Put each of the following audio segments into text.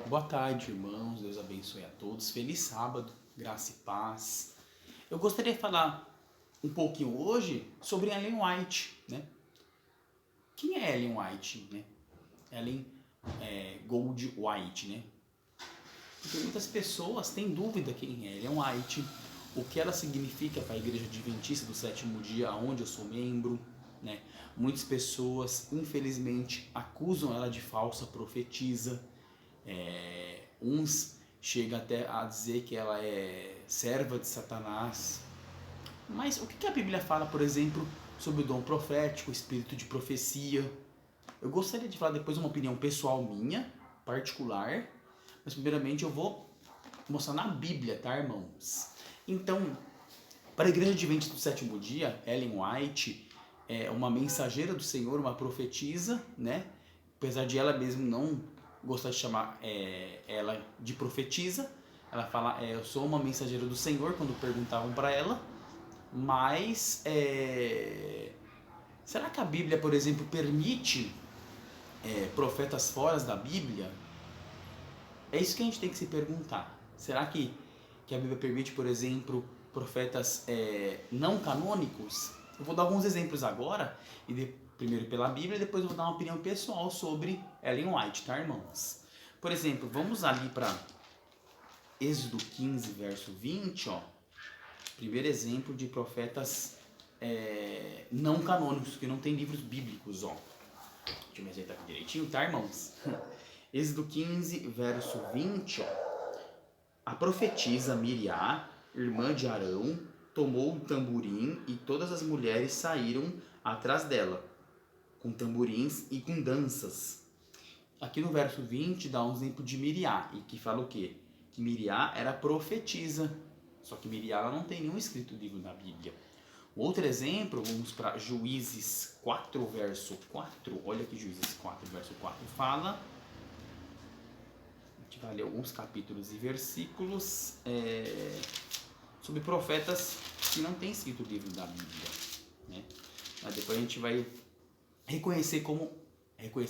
Boa tarde, irmãos. Deus abençoe a todos. Feliz sábado, graça e paz. Eu gostaria de falar um pouquinho hoje sobre Ellen White, né? Quem é Ellen White, né? Ellen Gold White, né? Porque muitas pessoas têm dúvida quem é Ellen White, o que ela significa para a Igreja Adventista do Sétimo Dia, onde eu sou membro, né? Muitas pessoas, infelizmente, acusam ela de falsa profetisa. Uns chegam até a dizer que ela é serva de Satanás. Mas o que a Bíblia fala, por exemplo, sobre o dom profético, o espírito de profecia? Eu gostaria de falar depois uma opinião pessoal minha, particular, mas primeiramente eu vou mostrar na Bíblia, tá, irmãos? Então, para a Igreja Adventista do Sétimo Dia, Ellen White é uma mensageira do Senhor, uma profetisa, né? Apesar de ela mesma não gostar de chamar ela de profetisa, ela fala, eu sou uma mensageira do Senhor, quando perguntavam para ela, mas será que a Bíblia, por exemplo, permite profetas fora da Bíblia? É isso que a gente tem que se perguntar. Será que a Bíblia permite, por exemplo, profetas não canônicos? Eu vou dar alguns exemplos agora, primeiro pela Bíblia, e depois eu vou dar uma opinião pessoal sobre Ellen White, tá, irmãos? Por exemplo, vamos ali para Êxodo 15, verso 20, ó. Primeiro exemplo de profetas não canônicos, que não tem livros bíblicos, ó. Deixa eu me ajeitar aqui direitinho, tá, irmãos? Êxodo 15, verso 20, ó. A profetisa Miriam, irmã de Arão, tomou um tamborim e todas as mulheres saíram atrás dela, com tamborins e com danças. Aqui no verso 20 dá um exemplo de Miriam, e que fala o quê? Que Miriam era profetisa, só que Miriam ela não tem nenhum escrito livro na Bíblia. Outro exemplo, vamos para Juízes 4, verso 4. Olha aqui Juízes 4, verso 4 fala. A gente vai ler alguns capítulos e versículos sobre profetas que não tem escrito o livro da Bíblia, né? Mas depois a gente vai reconhecer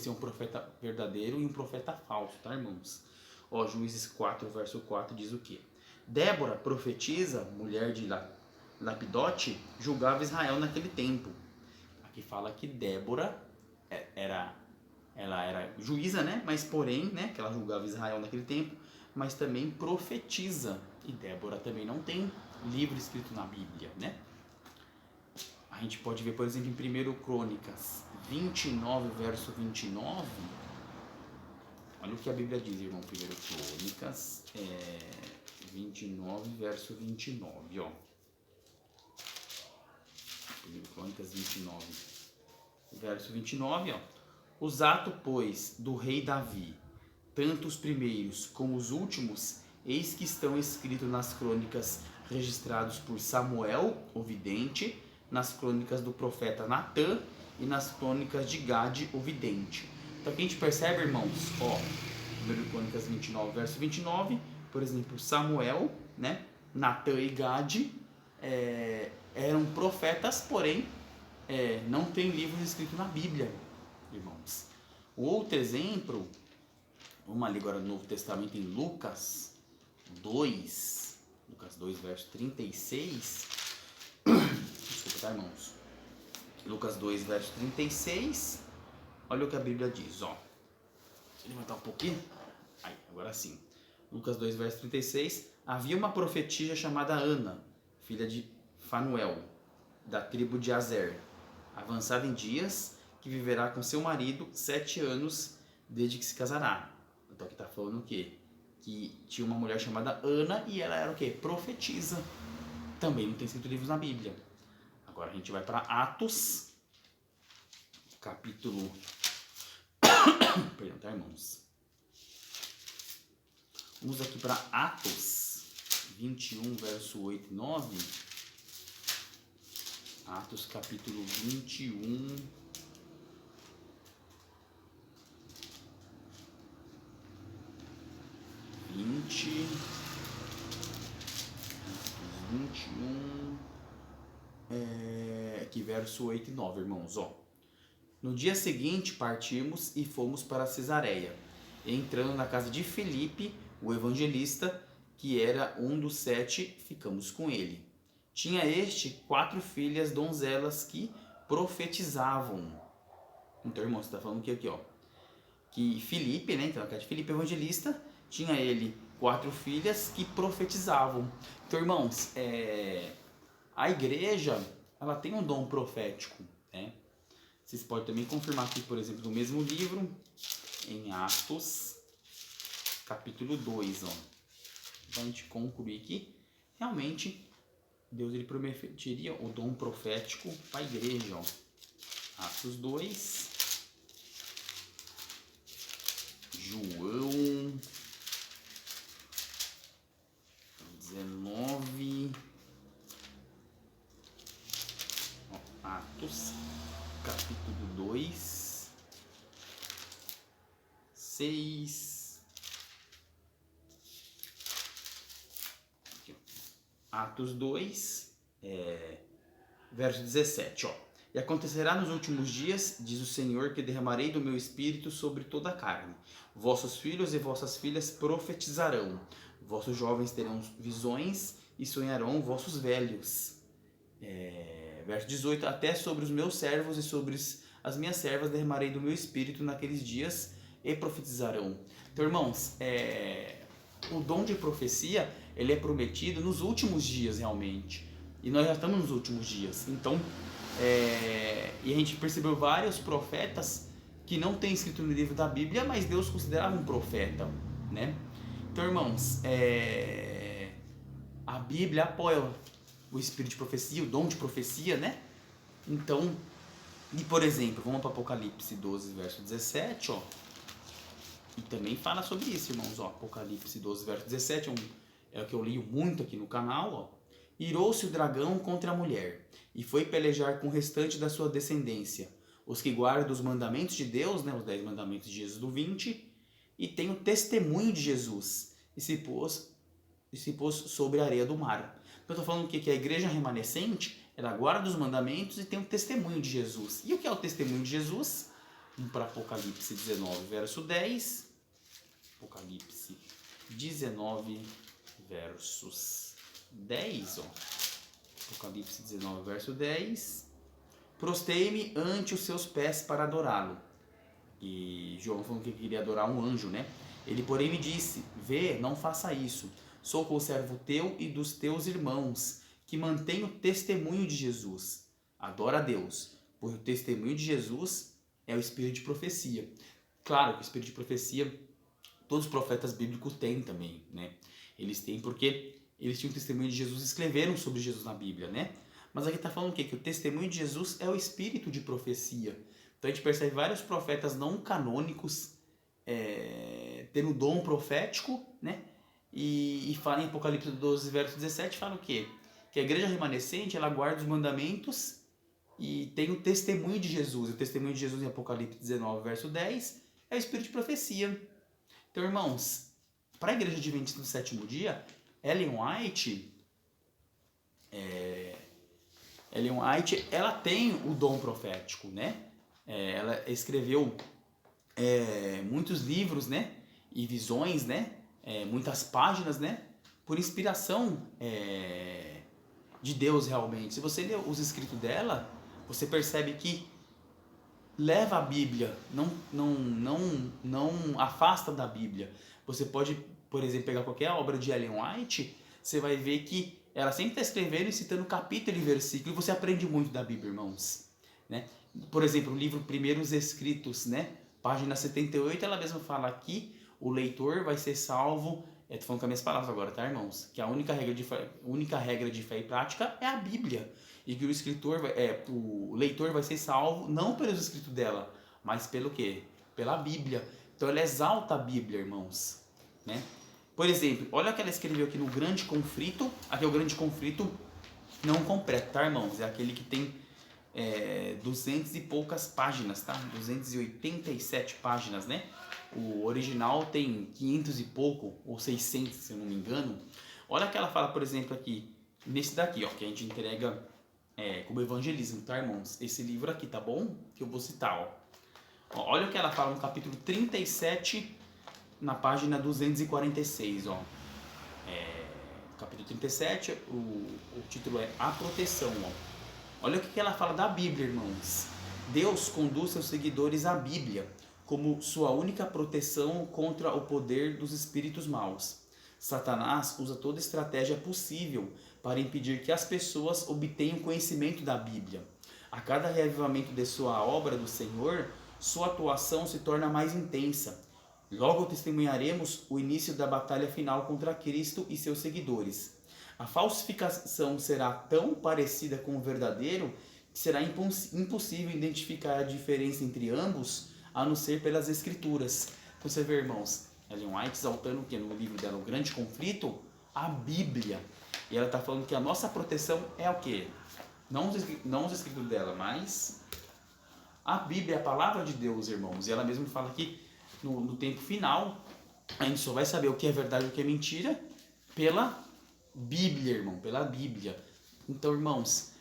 um profeta verdadeiro e um profeta falso, tá, irmãos? Ó, Juízes 4, verso 4 diz o quê? Débora, profetisa, mulher de Lapidote, julgava Israel naquele tempo. Aqui fala que Débora ela era juíza, né? Mas porém, né, que ela julgava Israel naquele tempo, mas também profetiza. E Débora também não tem livro escrito na Bíblia, né? A gente pode ver, por exemplo, em 1 Crônicas 29, verso 29. Olha o que a Bíblia diz, irmão. 1 Crônicas 29, verso 29, ó. 1 Crônicas 29, verso 29, ó. Os atos, pois, do rei Davi, tanto os primeiros como os últimos, eis que estão escritos nas crônicas registrados por Samuel, o vidente, nas crônicas do profeta Natã e nas crônicas de Gade, o vidente. Então aqui a gente percebe, irmãos, ó, 1 Crônicas 29, verso 29, por exemplo, Samuel, né, Natã e Gade eram profetas, porém não tem livros escritos na Bíblia, irmãos. O outro exemplo, vamos ali agora no Novo Testamento em Lucas 2, verso 36. Desculpa, tá, irmãos? Lucas 2, verso 36. Olha o que a Bíblia diz, ó. Deixa eu levantar um pouquinho. Aí, agora sim. Lucas 2, verso 36. Havia uma profetisa chamada Ana, filha de Fanuel, da tribo de Azer, avançada em dias, que viverá com seu marido 7 anos desde que se casará. Então aqui está falando o quê? Que tinha uma mulher chamada Ana e ela era o quê? Profetisa. Também não tem escrito livros na Bíblia. Agora a gente vai para Atos, capítulo... Perdão, tá, irmãos? Vamos aqui para Atos 21, verso 8 e 9. Atos capítulo 21, aqui verso 8 e 9, irmãos, ó. No dia seguinte partimos e fomos para Cesareia. entrando na casa de Filipe, o evangelista, que era um dos 7, ficamos com ele. Tinha este 4 filhas donzelas que profetizavam. Então, irmão, você está falando que aqui, ó, que Filipe, né, então na casa de Filipe, evangelista, tinha ele 4 filhas que profetizavam. Então, irmãos, a igreja, ela tem um dom profético, né? Vocês podem também confirmar aqui, por exemplo, no mesmo livro, em Atos, capítulo 2, ó. Então a gente concluir aqui, realmente, Deus ele prometiria o dom profético para a igreja, ó. Atos 2, João 19, ó, Atos, capítulo 2, 6, aqui, ó. Atos 2, verso 17, ó. E acontecerá nos últimos dias, diz o Senhor, que derramarei do meu espírito sobre toda a carne. Vossos filhos e vossas filhas profetizarão. Vossos jovens terão visões e sonharão vossos velhos. Verso 18, até sobre os meus servos e sobre as minhas servas derramarei do meu espírito naqueles dias e profetizarão. Então, irmãos, o dom de profecia, ele é prometido nos últimos dias realmente. E nós já estamos nos últimos dias. Então, e a gente percebeu vários profetas que não tem escrito no livro da Bíblia, mas Deus considerava um profeta, né? Então, irmãos, a Bíblia apoia o espírito de profecia, o dom de profecia, né? Então, e por exemplo, vamos para Apocalipse 12, verso 17, ó. E também fala sobre isso, irmãos, ó. Apocalipse 12, verso 17 é o que eu leio muito aqui no canal, ó. Irou-se o dragão contra a mulher, e foi pelejar com o restante da sua descendência, os que guardam os mandamentos de Deus, né, os 10 mandamentos de Êxodo 20, e tem o testemunho de Jesus, e se pôs sobre a areia do mar. Então eu estou falando que a igreja remanescente, ela guarda os mandamentos e tem o testemunho de Jesus. E o que é o testemunho de Jesus? Vamos para Apocalipse 19, verso 10. Apocalipse 19, versos 10, ó. Apocalipse 19, verso 10. Prostei-me ante os seus pés para adorá-lo. E João falou que queria adorar um anjo, né? Ele, porém, me disse: vê, não faça isso. Sou conservo teu e dos teus irmãos, que mantém o testemunho de Jesus. Adora a Deus, pois o testemunho de Jesus é o espírito de profecia. Claro que o espírito de profecia todos os profetas bíblicos têm também, né? Eles têm porque eles tinham o testemunho de Jesus e escreveram sobre Jesus na Bíblia, né? Mas aqui está falando o quê? Que o testemunho de Jesus é o espírito de profecia. Então a gente percebe vários profetas não canônicos tendo dom profético, né? E fala em Apocalipse 12, verso 17, fala o quê? Que a igreja remanescente, ela guarda os mandamentos e tem o testemunho de Jesus. O testemunho de Jesus em Apocalipse 19, verso 10, é o espírito de profecia. Então, irmãos, para a igreja adventista do sétimo dia, Ellen White, ela tem o dom profético, né? Ela escreveu muitos livros, né? E visões, né? Muitas páginas, né? Por inspiração de Deus realmente. Se você ler os escritos dela, você percebe que leva a Bíblia, não afasta da Bíblia. Você pode, por exemplo, pegar qualquer obra de Ellen White, você vai ver que ela sempre está escrevendo e citando capítulo e versículo, e você aprende muito da Bíblia, irmãos, né? Por exemplo, o livro Primeiros Escritos, né? Página 78, ela mesma fala aqui, o leitor vai ser salvo, tô falando com as minhas palavras agora, tá, irmãos? Que a única regra de fé e prática é a Bíblia. E que o leitor vai ser salvo não pelos escritos dela, mas pelo quê? Pela Bíblia. Então ela exalta a Bíblia, irmãos, né? Por exemplo, olha o que ela escreveu aqui no Grande Conflito. Aqui é o Grande Conflito não completo, tá, irmãos? É aquele que tem 200 e poucas páginas, tá? 287 páginas, né? O original tem 500 e pouco, ou 600, se eu não me engano. Olha o que ela fala, por exemplo, aqui, nesse daqui, ó, que a gente entrega como evangelismo, tá, irmãos? Esse livro aqui, tá bom? Que eu vou citar, ó. Olha o que ela fala no capítulo 37, na página 246, ó. Capítulo 37, o título é A Proteção, ó. Olha o que ela fala da Bíblia, irmãos. Deus conduz seus seguidores à Bíblia como sua única proteção contra o poder dos espíritos maus. Satanás usa toda estratégia possível para impedir que as pessoas obtenham conhecimento da Bíblia. A cada reavivamento de sua obra do Senhor, sua atuação se torna mais intensa. Logo testemunharemos o início da batalha final contra Cristo e seus seguidores. A falsificação será tão parecida com o verdadeiro que será impossível identificar a diferença entre ambos, a não ser pelas Escrituras. Então você vê, irmãos, Ellen White exaltando o que no livro dela, O Grande Conflito, a Bíblia. E ela está falando que a nossa proteção é o quê? Não os escritos dela, mas a Bíblia, a palavra de Deus, irmãos. E ela mesma fala que no tempo final, a gente só vai saber o que é verdade e o que é mentira pela Bíblia, irmão, pela Bíblia. Então, irmãos,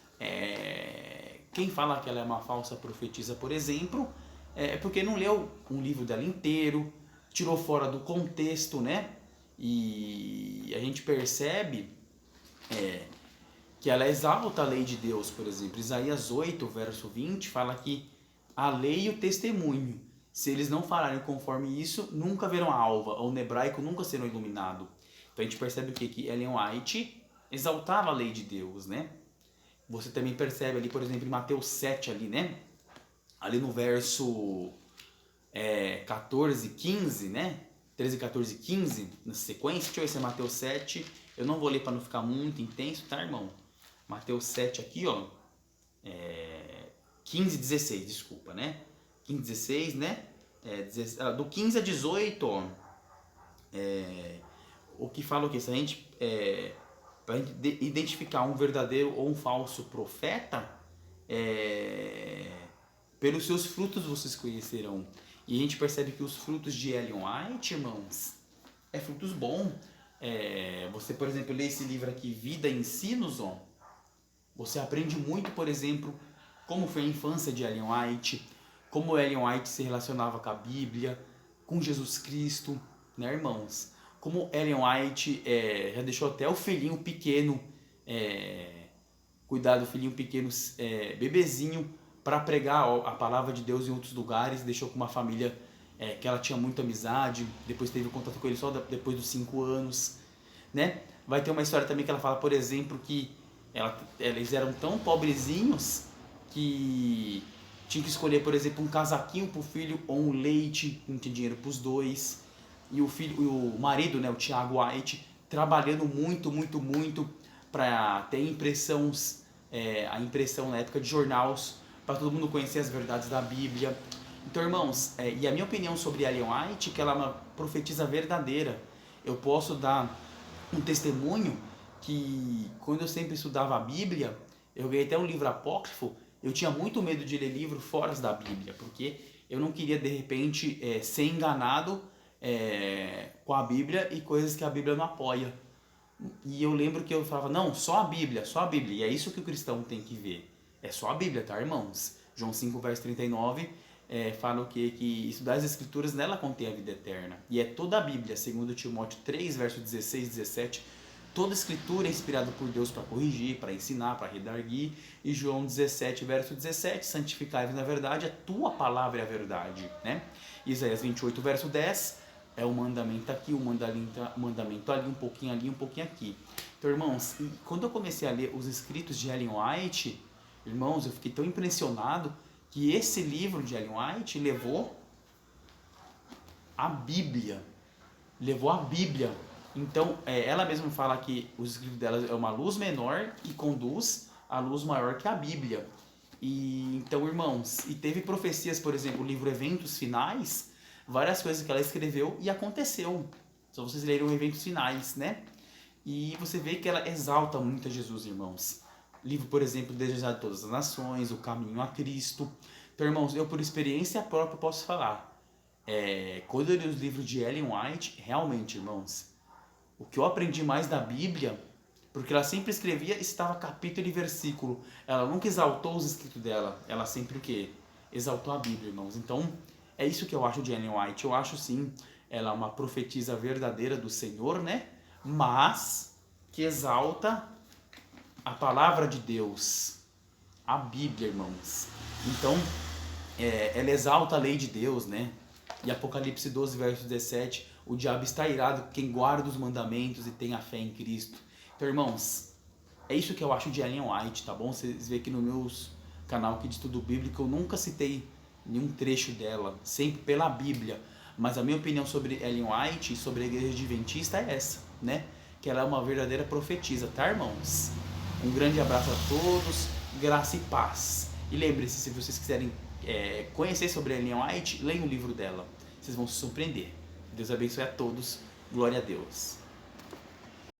quem fala que ela é uma falsa profetisa, por exemplo, é porque não leu um livro dela inteiro, tirou fora do contexto, né? E a gente percebe que ela exalta a lei de Deus, por exemplo. Isaías 8, verso 20, fala que a lei e o testemunho, se eles não falarem conforme isso, nunca verão a alva, ou no hebraico nunca serão iluminados. Então a gente percebe o quê? Que Ellen White exaltava a lei de Deus, né? Você também percebe ali, por exemplo, em Mateus 7 ali, né? Ali no verso 14, 15, né? 13, 14, 15, na sequência. Deixa eu ver se é Mateus 7. Eu não vou ler para não ficar muito intenso, tá, irmão? Mateus 7 aqui, ó. 15, 16, desculpa, né? 15, 16, né? Do 15 a 18, ó. O que fala o quê? Se a gente, para identificar um verdadeiro ou um falso profeta, pelos seus frutos vocês conhecerão. E a gente percebe que os frutos de Ellen White, irmãos, é frutos bons. Você, por exemplo, lê esse livro aqui, Vida e Ensinos, ó. Você aprende muito, por exemplo, como foi a infância de Ellen White, como Ellen White se relacionava com a Bíblia, com Jesus Cristo, né, irmãos? Como Ellen White já deixou até o filhinho pequeno, cuidar do filhinho pequeno, bebezinho, para pregar a palavra de Deus em outros lugares, deixou com uma família que ela tinha muita amizade, depois teve contato com ele só depois dos 5 anos, né? Vai ter uma história também que ela fala, por exemplo, que eles eram tão pobrezinhos que tinha que escolher, por exemplo, um casaquinho pro filho ou um leite, não tinha dinheiro pros dois. E o marido, né, o Tiago White, trabalhando muito, muito, muito para ter a impressão na época de jornais, para todo mundo conhecer as verdades da Bíblia. Então, irmãos, e a minha opinião sobre Ellen White é que ela é uma profetisa verdadeira. Eu posso dar um testemunho que quando eu sempre estudava a Bíblia, eu ganhei até um livro apócrifo, eu tinha muito medo de ler livro fora da Bíblia, porque eu não queria, de repente, ser enganado com a Bíblia e coisas que a Bíblia não apoia. E eu lembro que eu falava, não, só a Bíblia, só a Bíblia. E é isso que o cristão tem que ver. É só a Bíblia, tá, irmãos? João 5, verso 39, fala o quê? Que estudar as Escrituras, nela contém a vida eterna. E é toda a Bíblia, segundo Timóteo 3, verso 16 e 17, toda Escritura é inspirada por Deus para corrigir, para ensinar, para redarguir. E João 17, verso 17, santificai-vos na verdade, a tua palavra é a verdade, né? Isaías 28, verso 10, é o mandamento aqui, o mandamento ali, um pouquinho aqui. Então, irmãos, quando eu comecei a ler os escritos de Ellen White, irmãos, eu fiquei tão impressionado que esse livro de Ellen White levou a Bíblia. Então, ela mesma fala que os escritos dela é uma luz menor que conduz a luz maior que a Bíblia. E então, irmãos, e teve profecias, por exemplo, o livro Eventos Finais, várias coisas que ela escreveu e aconteceu. Só vocês lerem Eventos Finais, né? E você vê que ela exalta muito a Jesus, irmãos. Livro, por exemplo, Desejado de Todas as Nações, O Caminho a Cristo. Então, irmãos, eu por experiência própria posso falar. Quando eu li os livros de Ellen White, realmente, irmãos, o que eu aprendi mais da Bíblia, porque ela sempre escrevia, estava capítulo e versículo. Ela nunca exaltou os escritos dela. Ela sempre o quê? Exaltou a Bíblia, irmãos. Então, é isso que eu acho de Ellen White. Eu acho, sim, ela é uma profetisa verdadeira do Senhor, né? Mas que exalta a palavra de Deus, a Bíblia, irmãos. Então, ela exalta a lei de Deus, né? E Apocalipse 12, verso 17, o diabo está irado quem guarda os mandamentos e tem a fé em Cristo. Então, irmãos, é isso que eu acho de Ellen White, tá bom? Vocês veem aqui no meu canal aqui de estudo bíblico, eu nunca citei nenhum trecho dela, sempre pela Bíblia. Mas a minha opinião sobre Ellen White e sobre a igreja adventista é essa, né? Que ela é uma verdadeira profetisa, tá, irmãos? Um grande abraço a todos, graça e paz. E lembre-se, se vocês quiserem conhecer sobre Ellen White, leiam o livro dela. Vocês vão se surpreender. Deus abençoe a todos. Glória a Deus.